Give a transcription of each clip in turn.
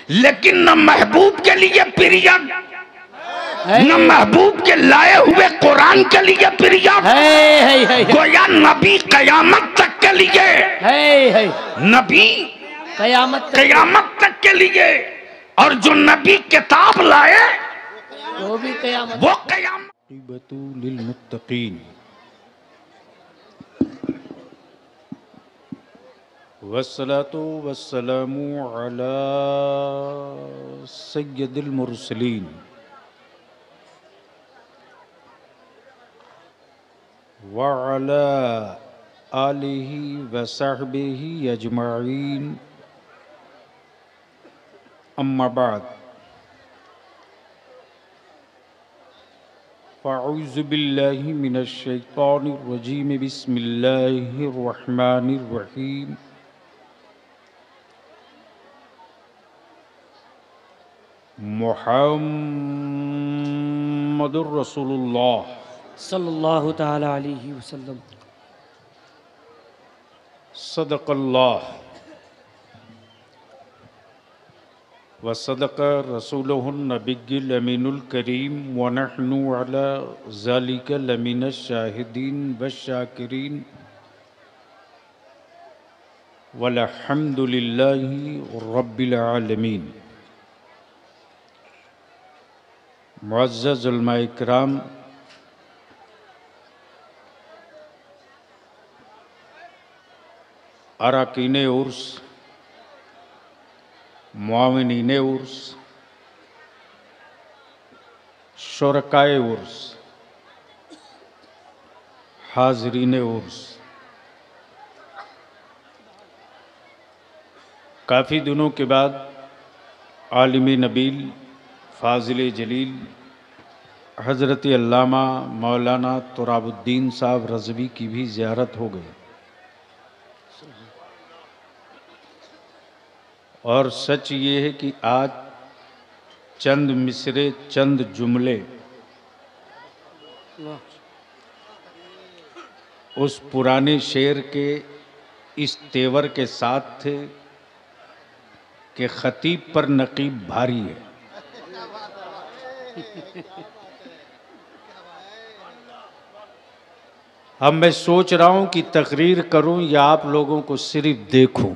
लेकिन न महबूब के लिए पीरियड, न महबूब के लाए हुए कुरान के लिए पीरियड। गोया नबी कयामत तक के लिए, नबी कयामत तक के लिए, और जो नबी किताब लाए वो भी कयामत, वो कयामत लिल मुत्तकीन। वस्सलातु वस्सलामु अला सय्यदिल मुरसलीन व अला आलिहि व सहबिहि अजमाइन, अम्मा बाद। फ़अऊज़ु बिल्लाहि मिनश शैतानिर रजीम, बिस्मिल्लाहिर रहमानिर रहीम। मुहम्मदुर रसूलुल्लाह सल्लल्लाहु तआला अलैहि वसल्लम। सदक़ल्लाह व सदक़ रसूलुहुन नबिय्युल अमीनुल करीम व नहनु अला ज़ालिका लमिनश शाहिदीन वश्शाकिरीन वल्हम्दुलिल्लाहि रब्बिल आलमीन। मुअज़्ज़ज़ उलमा इकराम, अरकाने उर्स, मुआविनीने उर्स, शुरकाए उर्स, हाज़रीने उर्स, काफ़ी दिनों के बाद आलिम नबील फ़ाज़िल जलील हज़रत अल्लामा मौलाना तुराबुद्दीन साहब रज़वी की भी ज़ियारत हो गई। और सच ये है कि आज चंद मिसरे, चंद जुमले उस पुराने शेर के इस तेवर के साथ थे कि ख़तीब पर नकीब भारी है। अब मैं सोच रहा हूं कि तकरीर करूं या आप लोगों को सिर्फ देखूं।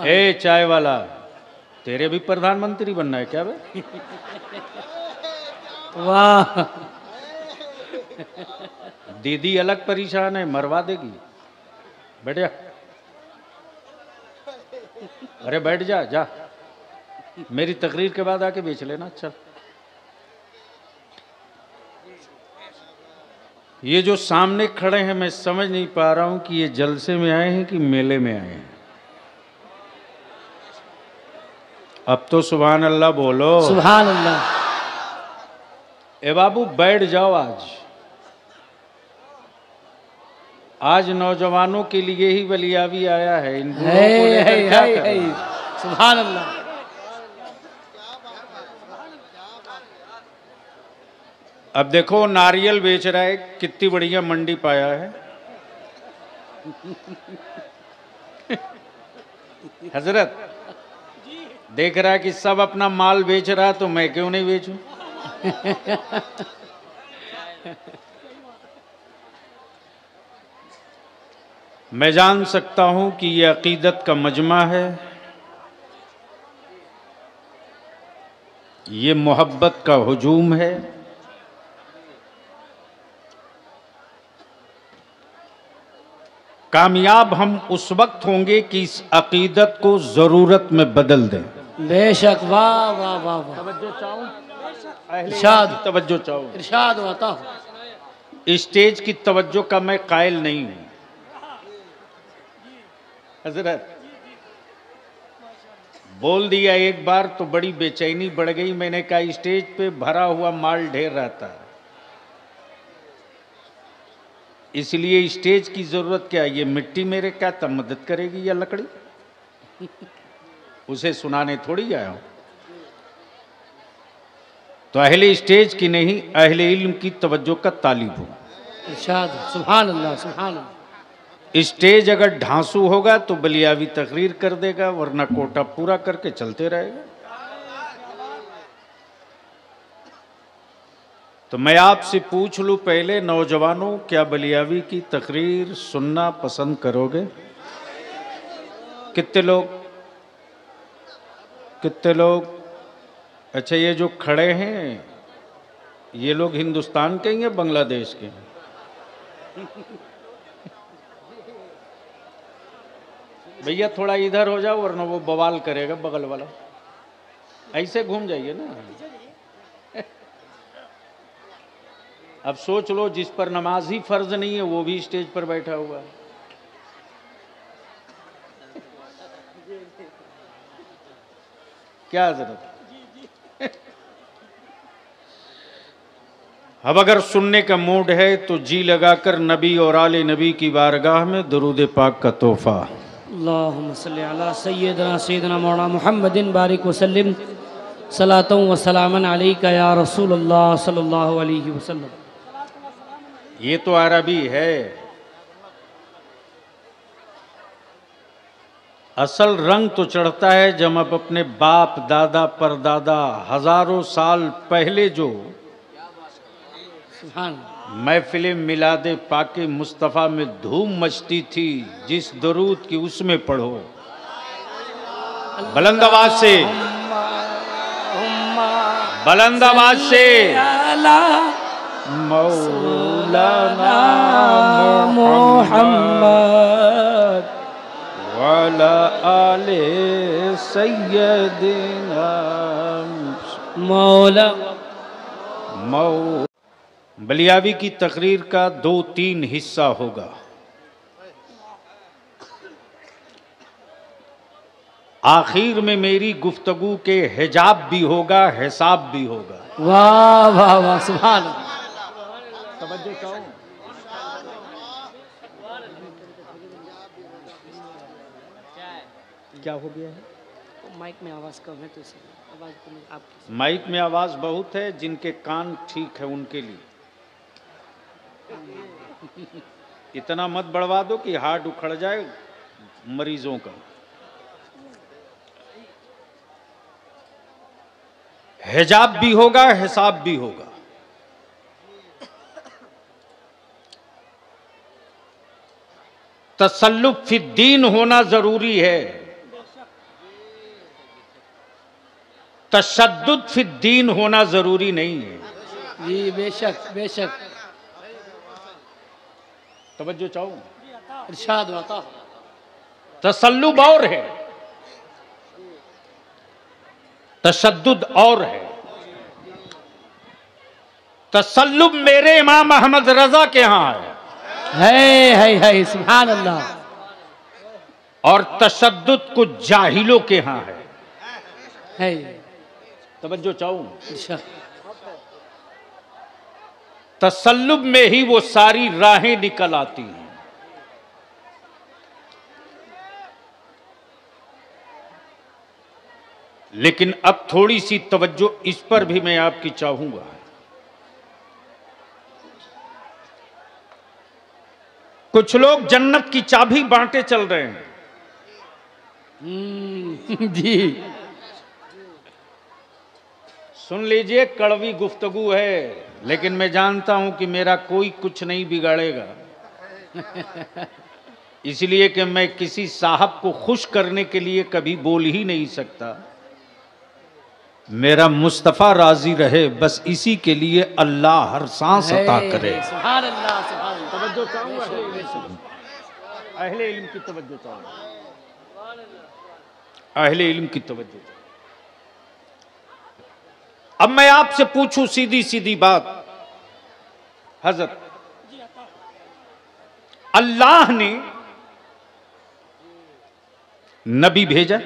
ए चाय वाला, तेरे भी प्रधानमंत्री बनना है क्या बे? वाह। दीदी अलग परेशान है, मरवा देगी। बैठ जा, अरे बैठ जा, जा मेरी तकरीर के बाद आके बेच लेना। चल, ये जो सामने खड़े हैं मैं समझ नहीं पा रहा हूं कि ये जलसे में आए हैं कि मेले में आए हैं। अब तो सुभान अल्लाह बोलो। सुभान अल्लाह। ए बाबू बैठ जाओ। आज नौजवानों के लिए ही वलियावी आया है। इन बूढ़ों को लेकर क्या करें? सुभान अल्लाह। अब देखो नारियल बेच रहा है, कितनी बढ़िया मंडी पाया है। हजरत देख रहा है कि सब अपना माल बेच रहा है, तो मैं क्यों नहीं बेचूं? मैं जान सकता हूं कि यह अकीदत का मजमा है, ये मोहब्बत का हुजूम है। कामयाब हम उस वक्त होंगे कि इस अकीदत को जरूरत में बदल दें। बेशक। वाह वाह वाह वाह। तवज्जो चाहूं, इरशाद, तवज्जो चाहूं। इरशाद होता हो। स्टेज की तवज्जो का मैं कायल नहीं हूं। हजरत बोल दिया एक बार तो बड़ी बेचैनी बढ़ गई। मैंने कहा स्टेज पे भरा हुआ माल ढेर रहता है, इसलिए स्टेज की जरूरत क्या? ये मिट्टी मेरे क्या तब मदद करेगी या लकड़ी? उसे सुनाने थोड़ी आया हूं। तो अहले स्टेज की नहीं, अहले इल्म की तवज्जो का तालिब हूं। इरशाद। सुभान अल्लाह, सुभान अल्लाह। स्टेज अगर ढांसू होगा तो बलियावी तकरीर कर देगा, वरना कोटा पूरा करके चलते रहेगा। तो मैं आपसे पूछ लूं पहले, नौजवानों, क्या बलियावी की तकरीर सुनना पसंद करोगे? कितने लोग? कितने लोग? अच्छा, ये जो खड़े हैं ये लोग हिंदुस्तान के हैं या बांग्लादेश के हैं? भैया थोड़ा इधर हो जाओ वरना वो बवाल करेगा बगल वाला। ऐसे घूम जाइए ना। अब सोच लो, जिस पर नमाज ही फर्ज नहीं है वो भी स्टेज पर बैठा हुआ है। क्या जरूरत? अब अगर सुनने का मूड है तो जी लगाकर नबी और आले नबी की बारगाह में दुरूद पाक का तोहफा। अल्लाहुम्मा सल्ली अला सय्यदना मौलाना मुहम्मदिन बारिक वसल्लम सलातों व सलामन अलैका या रसूलुल्लाह सल्लल्लाहु अलैहि वसल्लम। ये तो अरबी है, असल रंग तो चढ़ता है जब आप अपने बाप दादा परदादा हजारों साल पहले जो महफिल मिलादे पाके मुस्तफ़ा में धूम मचती थी, जिस दरूद की उसमें पढ़ो। बुलंद आवाज से, बुलंद आवाज से, मौलाना मुहम्मद वाला आले सय्यदना मौला। बलियावी की तकरीर का 2-3 हिस्सा होगा। आखिर में मेरी गुफ्तगू के हिजाब भी होगा, हिसाब भी होगा। वाह वाह वाह, सुभान अल्लाह। तवज्जो चाहो। क्या हो गया है? माइक में आवाज कम है तो आवाज आपकी। माइक में आवाज बहुत है, जिनके कान ठीक है उनके लिए। इतना मत बढ़वा दो कि हार्ट उखड़ जाए मरीजों का। हिजाब भी होगा, हिसाब भी होगा। तसल्लुफ फिद्दीन होना जरूरी है, तशद्दुद फिद्दीन होना जरूरी नहीं है। जी बेशक बेशक। तवज्जो चाहो। इरशाद होता। तसल्लुब और है, तशद्दुद और है। तसल्लुब मेरे इमाम अहमद रजा के यहां है सुभान अल्लाह। और तशद्दुद कुछ जाहिलों के यहां है। तवज्जो चाहो। तसल्लुब में ही वो सारी राहें निकल आती हैं। लेकिन अब थोड़ी सी तवज्जो इस पर भी मैं आपकी चाहूंगा। कुछ लोग जन्नत की चाबी बांटे चल रहे हैं। जी सुन लीजिए, कड़वी गुफ्तगू है, लेकिन मैं जानता हूं कि मेरा कोई कुछ नहीं बिगाड़ेगा। इसलिए कि मैं किसी साहब को खुश करने के लिए कभी बोल ही नहीं सकता। मेरा मुस्तफ़ा राजी रहे, बस इसी के लिए अल्लाह हर सांस अता करे। सुभान अल्लाह सुभान अल्लाह। तवज्जो चाहूंगा, अहले इल्म की तवज्जो चाहूंगा, अहले इल्म की तवज्जो। अब मैं आपसे पूछूं सीधी सीधी बात, हजरत, अल्लाह ने नबी भेजा,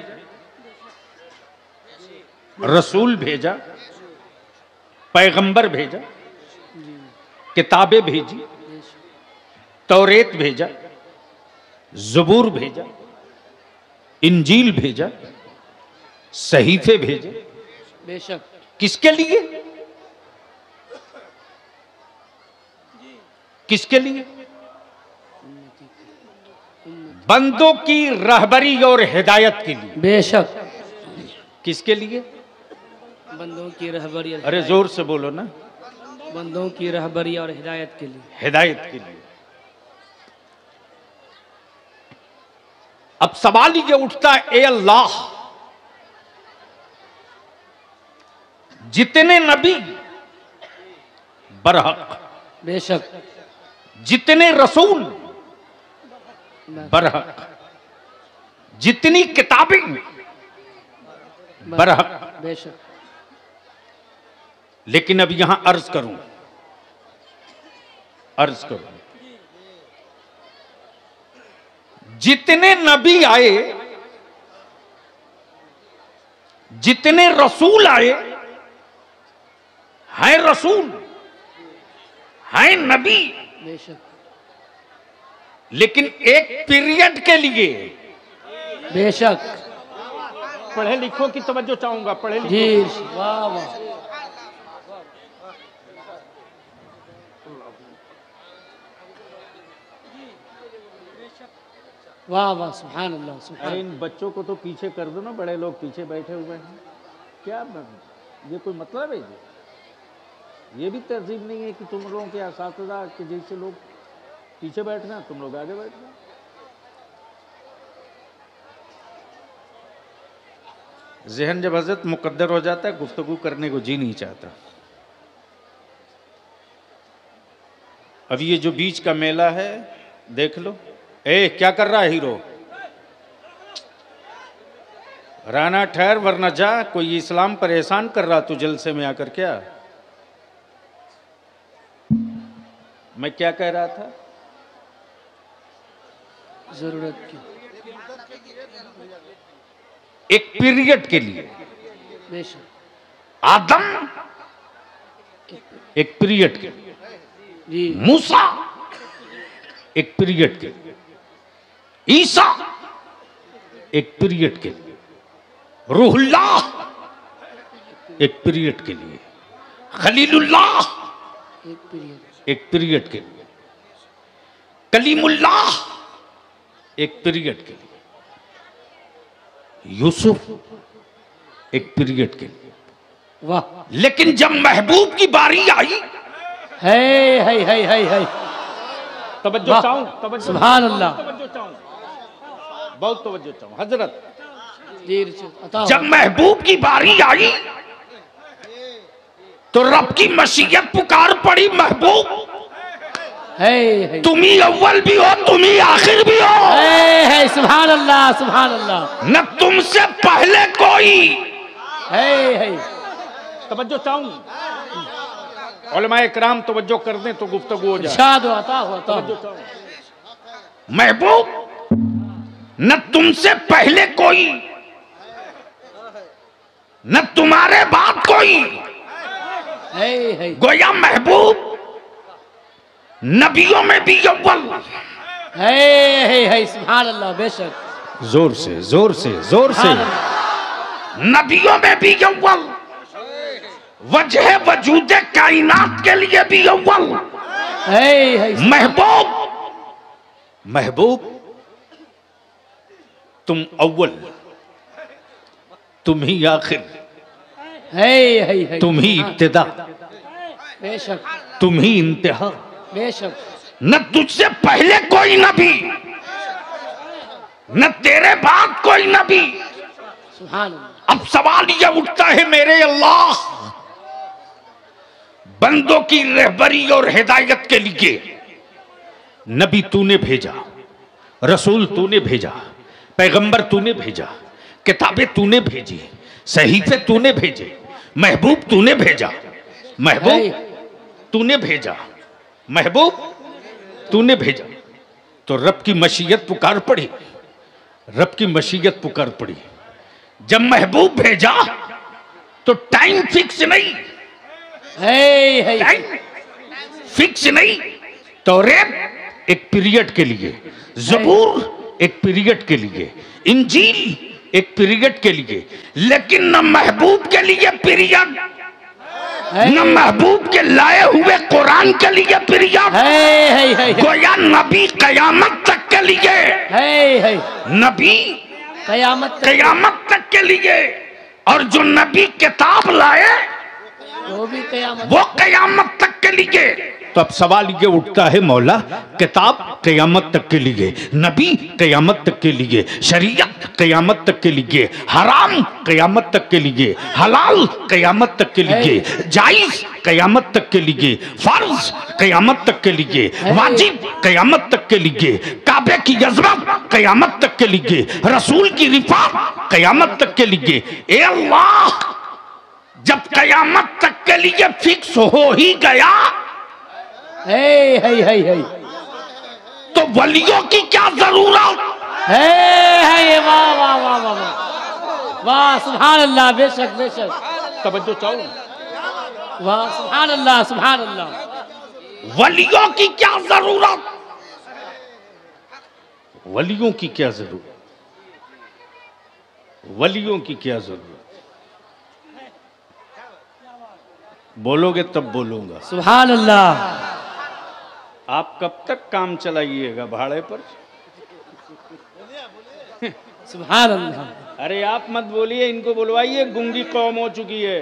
रसूल भेजा, पैगंबर भेजा, किताबें भेजी, तौरेत भेजा, ज़बूर भेजा, इंजील भेजा, सहीफे भेजे। बेशक। किसके लिए? किसके लिए? बंदों की रहबरी और हिदायत के लिए। बेशक। किसके लिए? बंदों की रहबरी। अरे जोर से बोलो ना। बंदों की रहबरी और हिदायत के लिए। हिदायत के लिए। अब सवाल ये उठता है, ए अल्लाह, जितने नबी बरहक, बेशक, जितने रसूल बरहक, जितनी किताबें बरहक, बेशक, लेकिन अब यहां अर्ज करूं, जितने नबी आए, जितने रसूल आए, हैं रसूल, हैं नबी, बेशक, लेकिन एक पीरियड के लिए। बेशक। पढ़े लिखो की तवज्जो चाहूंगा, पढ़े लिखो। जी, वाह वाह, वाह वाह, सुभान अल्लाह, सुभान। अरे इन बच्चों को तो पीछे कर दो ना, बड़े लोग पीछे बैठे हुए हैं। क्या ये कोई मतलब है? ये भी तहजीब नहीं है कि तुम लोगों के असातिज़ा के जैसे लोग पीछे बैठना, तुम लोग आगे बैठना। ज़हन जब हजरत मुकद्दर हो जाता है, गुफ्तगू करने को जी नहीं चाहता। अब ये जो बीच का मेला है देख लो। ए, क्या कर रहा है हीरो? राना ठहर वरना जा, कोई इस्लाम पर एहसान कर रहा तू जलसे में आकर। क्या मैं क्या कह रहा था? जरूरत की एक पीरियड के लिए। बेशक। आदम एक पीरियड के लिए, जी, मूसा एक पीरियड के लिए, ईसा एक पीरियड के लिए, रूहुल्लाह एक पीरियड के लिए, खलीलुल्लाह एक पीरियड, एक पीरियड के लिए, कलीमुल्लाह एक पीरियड के लिए, यूसुफ एक पीरियड के लिए। वाह। लेकिन जब महबूब की बारी आई, है तवज्जो चाहूं, तवज्जो, सुभान अल्लाह, तवज्जो चाहूं, बहुत तवज्जो चाहूं हजरत। जी, अता जब महबूब की बारी आई तो रब की मशीयत पुकार पड़ी, महबूब है, तुम ही अव्वल भी हो, तुम ही आखिर भी हो, है, सुभान अल्लाह, सुभान अल्लाह, न तुमसे पहले कोई। है। तवज्जो चाहूं, उलमाए किराम तवज्जो कर दें तो गुफ्तगू हो जाए। इरशाद अता होता। महबूब न तुमसे पहले कोई, न तुम्हारे बाद कोई। है, गोया महबूब नबियों में भी अव्वल। है, सुभान अल्लाह, बेशक। जोर से, जोर से, जोर से। नबियों में भी अव्वल, वजह वजूद कायनात के लिए भी अव्वल। है, महबूब, महबूब तुम अव्वल, तुम ही आखिर, है, तुम ही इब्तिदा, बेशक, तुम ही इंतहा। बेशक। न तुझसे पहले कोई नबी, न तेरे बाद कोई नबी। सुभान अल्लाह। अब सवाल यह उठता है, मेरे अल्लाह, बंदों की रहबरी और हिदायत के लिए नबी तूने भेजा, रसूल तूने भेजा, पैगंबर तूने भेजा, किताबें तूने भेजी, सहीफे तूने भेजे, महबूब तूने भेजा, महबूब तूने भेजा, महबूब तूने भेजा। तो रब की मशीयत पुकार पड़ी, रब की मशीयत पुकार पड़ी। जब महबूब भेजा तो टाइम फिक्स नहीं, है, टाइम फिक्स नहीं। तौरेत एक पीरियड के लिए, ज़बूर एक पीरियड के लिए, इंजील एक पीरियड के लिए, लेकिन न महबूब के लिए पीरियड न महबूब के लाए हुए कुरान के लिए प्रिया, गोया नबी कयामत तक के लिए, नबी कयामत तक के लिए, और जो नबी किताब लाए वो कयामत तक के लिए। तो अब सवाल ये उठता है मौला, किताब कयामत तक के लिए, नबी कयामत तक के लिए, शरीयत कयामत तक के लिए, हराम कयामत तक के लिए, हलाल कयामत तक के लिए, जायज कयामत तक के लिए, फर्ज कयामत तक के लिए, वाजिब कयामत तक के लिए, काबे की अज़मत कयामत तक के लिए, रसूल की रिफात कयामत तक के लिए। ए अल्लाह, जब कयामत तक के लिए फिक्स हो ही गया तो वलियों की क्या जरूरत है? वाह वाह वाह वाह वाह, सुभान अल्लाह, बेशक बेशक, तवज्जो चाहो, वाह सुभान अल्लाह सुभान अल्लाह। वलियों की क्या जरूरत? वलियों की क्या जरूरत? वलियों की क्या जरूरत? बोलोगे तब बोलूंगा। सुभान अल्लाह। आप कब तक काम चलाइएगा भाड़े पर? सुभान अल्लाह। अरे आप मत बोलिए, इनको बुलवाइए, गूंगी कौम हो चुकी है।